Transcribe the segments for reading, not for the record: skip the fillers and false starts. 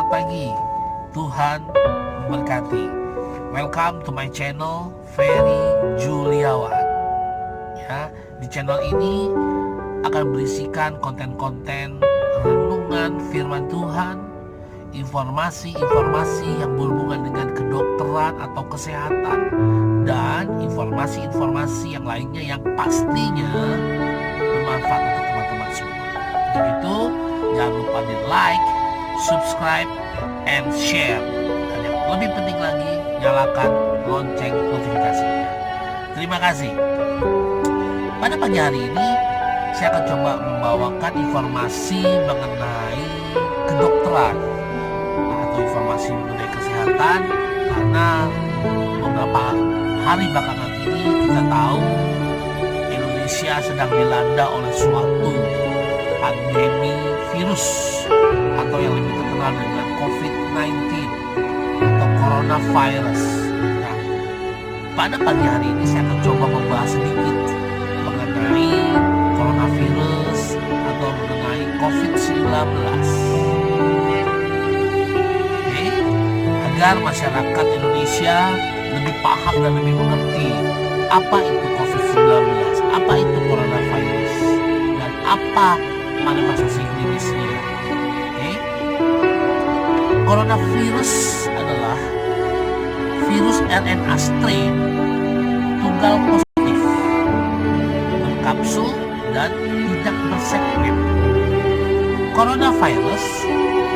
Selamat pagi, Tuhan memberkati. Welcome to my channel, Ferry Juliawan. Ya, di channel ini akan berisikan konten-konten renungan firman Tuhan, informasi-informasi yang berhubungan dengan kedokteran atau kesehatan, dan informasi-informasi yang lainnya yang pastinya bermanfaat untuk teman-teman semua. Untuk itu, jangan lupa di like, subscribe, and share. Dan yang lebih penting lagi, nyalakan lonceng notifikasinya. Terima kasih. Pada pagi hari ini, saya akan coba membawakan informasi mengenai kedokteran atau informasi mengenai kesehatan, karena beberapa hari belakangan ini kita tahu Indonesia sedang dilanda oleh suatu pandemi virus atau yang lebih terkenal dengan COVID-19 atau coronavirus. Nah, pada pagi hari ini saya akan coba membahas sedikit mengenai coronavirus atau mengenai COVID-19. Oke, agar masyarakat Indonesia lebih paham dan lebih mengerti apa itu COVID-19, apa itu coronavirus, dan apa manifestasi klinisnya. Oke. Coronavirus adalah virus RNA strain tunggal positif, berkapsul dan tidak bersegmen. Coronavirus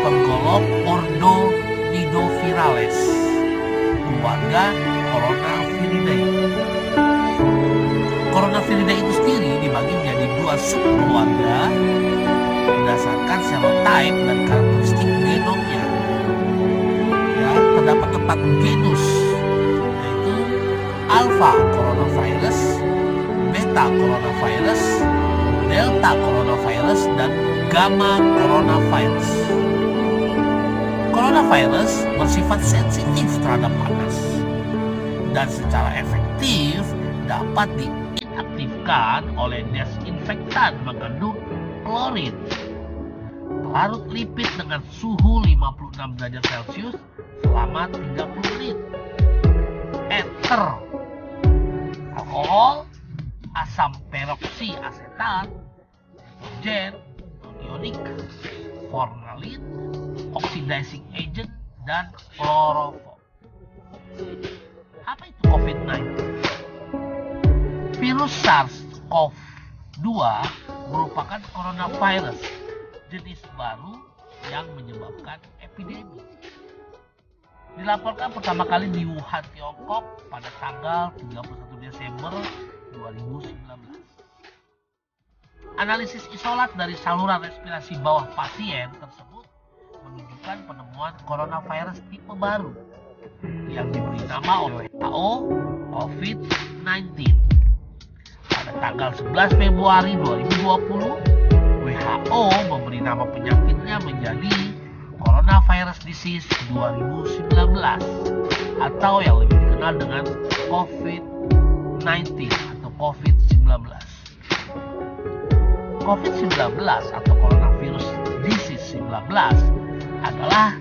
tergolong ordo Nidovirales, keluarga Coronaviridae. Coronaviridae itu sendiri dibagi menjadi dua subkeluarga berdasarkan serotype dan karakteristik genomnya. Ya, terdapat 4 genus, yaitu Alpha coronavirus, Beta coronavirus, Delta coronavirus, dan Gamma coronavirus. Coronavirus bersifat sensitif terhadap panas dan secara efektif dapat diinaktifkan oleh desinfektan mengandung klorin, larut lipid dengan suhu 56 derajat Celcius selama 30 menit, ether, alkohol, asam peroksiasetat, nitrogen, ionik, formalin, oxidizing agent, dan kloroform. Apa itu COVID-19? Virus SARS-CoV-2 merupakan coronavirus jenis baru yang menyebabkan epidemi. Dilaporkan pertama kali di Wuhan, Tiongkok pada tanggal 31 Desember 2019. Analisis isolat dari saluran respirasi bawah pasien tersebut menunjukkan penemuan coronavirus tipe baru yang diberi nama oleh WHO COVID-19. Pada tanggal 11 Februari 2020, WHO memberi nama penyakitnya menjadi Coronavirus Disease 2019 atau yang lebih dikenal dengan COVID-19 atau COVID-19. COVID-19 atau Coronavirus Disease 19 adalah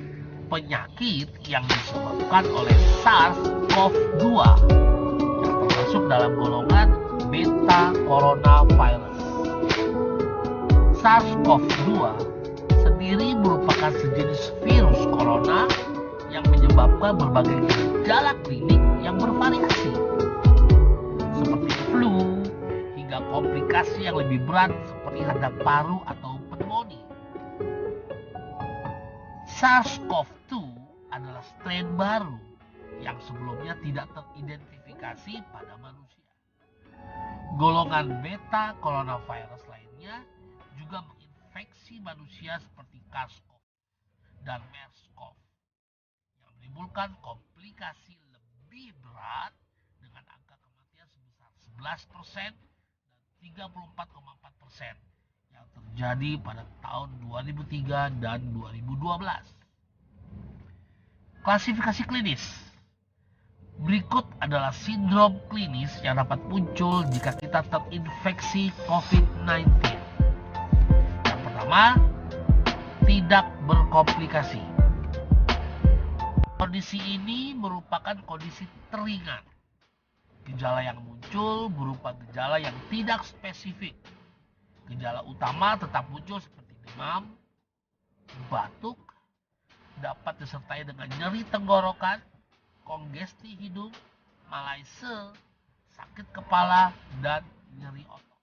penyakit yang disebabkan oleh SARS-CoV-2 yang termasuk dalam golongan Beta coronavirus. SARS-CoV-2 sendiri merupakan sejenis virus corona yang menyebabkan berbagai gejala klinik yang bervariasi, seperti flu hingga komplikasi yang lebih berat seperti radang paru atau pneumonia. SARS-CoV-2 adalah strain baru yang sebelumnya tidak teridentifikasi pada manusia. Golongan beta coronavirus lainnya juga menginfeksi manusia seperti SARS-CoV dan MERS-CoV yang menimbulkan komplikasi lebih berat dengan angka kematian sebesar 11% dan 34,4% yang terjadi pada tahun 2003 dan 2012. Klasifikasi klinis. Berikut adalah sindrom klinis yang dapat muncul jika kita terinfeksi COVID-19. Yang pertama, tidak berkomplikasi. Kondisi ini merupakan kondisi teringan. Gejala yang muncul berupa gejala yang tidak spesifik. Gejala utama tetap muncul seperti demam, batuk, dapat disertai dengan nyeri tenggorokan, kongesti hidung, malaise, sakit kepala, dan nyeri otot.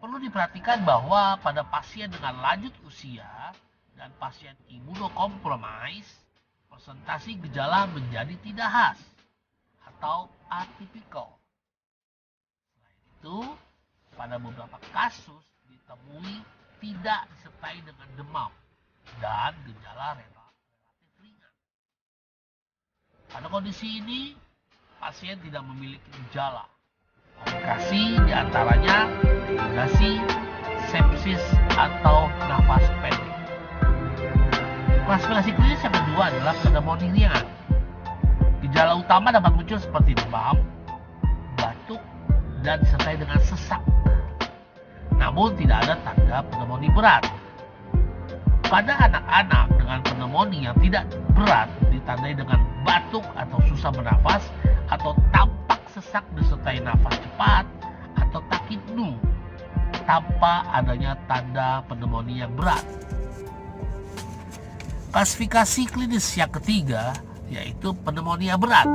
Perlu diperhatikan bahwa pada pasien dengan lanjut usia dan pasien imunokompromis, presentasi gejala menjadi tidak khas atau atypical. Selain itu, pada beberapa kasus ditemui tidak disertai dengan demam dan gejala relatif ringan. Pada kondisi ini, pasien tidak memiliki gejala. Komplikasi diantaranya dehidrasi, sepsis, atau nafas pendek. Klasifikasi klinis yang kedua adalah pneumonia ringan. Gejala utama dapat muncul seperti demam, batuk, dan disertai dengan sesak. Namun tidak ada tanda pneumonia berat. Pada anak-anak dengan pneumonia yang tidak berat ditandai dengan batuk atau susah bernafas atau tampak sesak disertai nafas cepat atau takipnu tanpa adanya tanda pneumonia yang berat. Klasifikasi klinis yang ketiga yaitu pneumonia berat.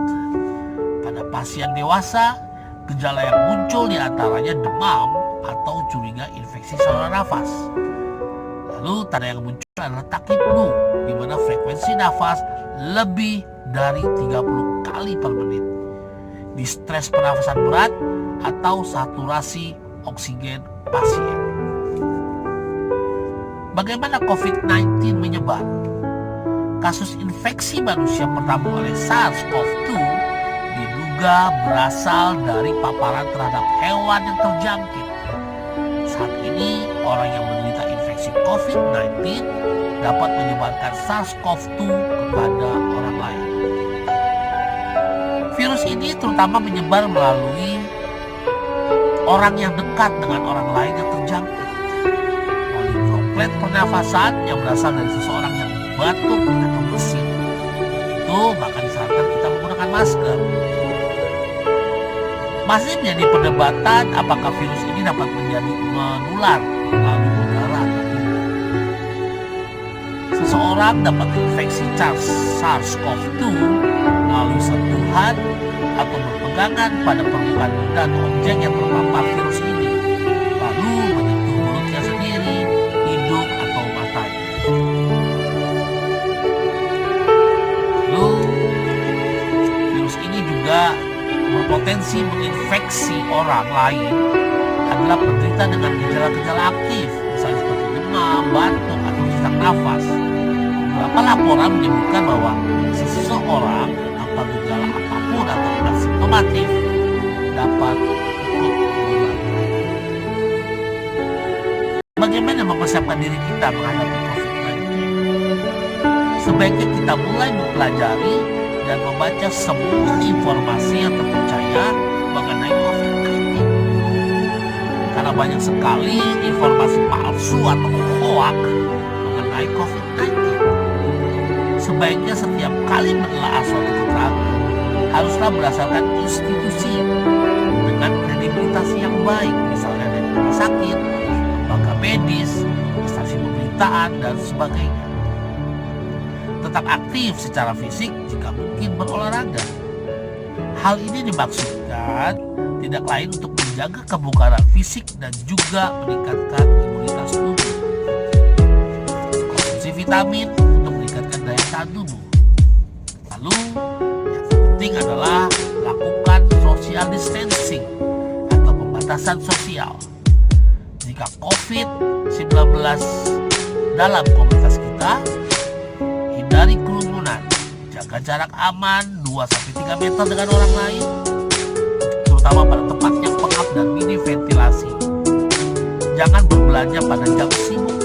Pada pasien dewasa, gejala yang muncul diantaranya demam atau curiga infeksi saluran nafas. Lalu tanda yang muncul adalah takipnu, di mana frekuensi nafas lebih dari 30 kali per menit. Distres pernafasan berat atau saturasi oksigen pasien. Bagaimana COVID-19 menyebar? Kasus infeksi manusia pertama oleh SARS-CoV-2 diduga berasal dari paparan terhadap hewan yang terjangkit. Saat ini, orang yang menderita infeksi COVID-19 dapat menyebarkan SARS-CoV-2 kepada orang lain. Virus ini terutama menyebar melalui orang yang dekat dengan orang lain yang terjangkit, melalui droplet pernafasan yang berasal dari seseorang yang batuk atau bersin. Itu maka disarankan kita menggunakan masker. Masih menjadi perdebatan apakah virus ini dapat menjadi menular melalui udara atau tidak. Seseorang dapat terinfeksi SARS-CoV-2 melalui sentuhan atau berpegangan pada permukaan benda atau objek yang terpapar virus ini, lalu menyentuh mulutnya sendiri, hidung atau matanya. Lalu virus ini juga berpotensi menginfeksi orang lain adalah penderita dengan gejala-gejala aktif, misalnya seperti demam, batuk, atau sesak nafas. Beberapa laporan menyebutkan bahwa seseorang tanpa gejala apapun atau asimptomatik dapat ikut menularkan. Bagaimana mempersiapkan diri kita menghadapi COVID-19? Sebaiknya kita mulai mempelajari dan membaca semua informasi yang terpercaya mengenai COVID-19. Karena banyak sekali informasi palsu atau hoak mengenai COVID-19. Sebaiknya setiap kali menelaah suatu keterangan haruslah berdasarkan institusi dengan kredibilitas yang baik, misalnya dari rumah sakit, lembaga medis, instansi pemerintahan, dan sebagainya. Tetap aktif secara fisik jika mungkin berolahraga. Hal ini dimaksudkan tidak lain untuk menjaga kebugaran fisik dan juga meningkatkan imunitas tubuh. Konsumsi vitamin untuk meningkatkan daya tahan tubuh. Lalu yang penting adalah lakukan social distancing atau pembatasan sosial. Jika COVID-19 dalam komunitas kita, hindari kerumunan, jaga jarak aman 2-3 meter dengan orang lain, terutama pada tempat yang pengap dan minim ventilasi. Jangan berbelanja pada jam sibuk.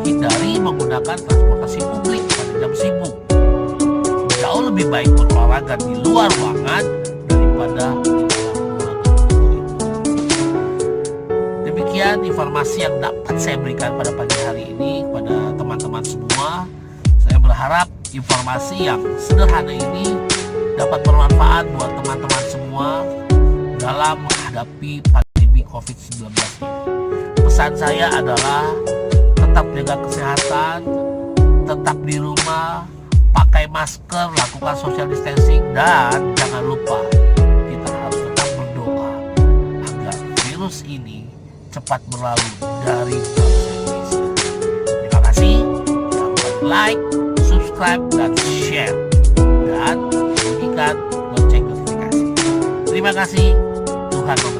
Hindari menggunakan transportasi publik pada jam sibuk. Jauh lebih baik berolahraga di luar ruangan daripada di dalam ruangan itu. Demikian informasi yang dapat saya berikan pada pagi hari ini kepada teman-teman semua. Saya berharap informasi yang sederhana ini dapat bermanfaat buat teman-teman semua dalam menghadapi pandemi COVID-19 ini. Pesan saya adalah tetap jaga kesehatan, tetap di rumah, pakai masker, lakukan social distancing, dan jangan lupa kita harus tetap berdoa agar virus ini cepat berlalu dari bangsa Indonesia. Terima kasih, jangan lupa like, subscribe, dan share, dan bunyikan lonceng notifikasi. Terima kasih, Tuhan memberkati.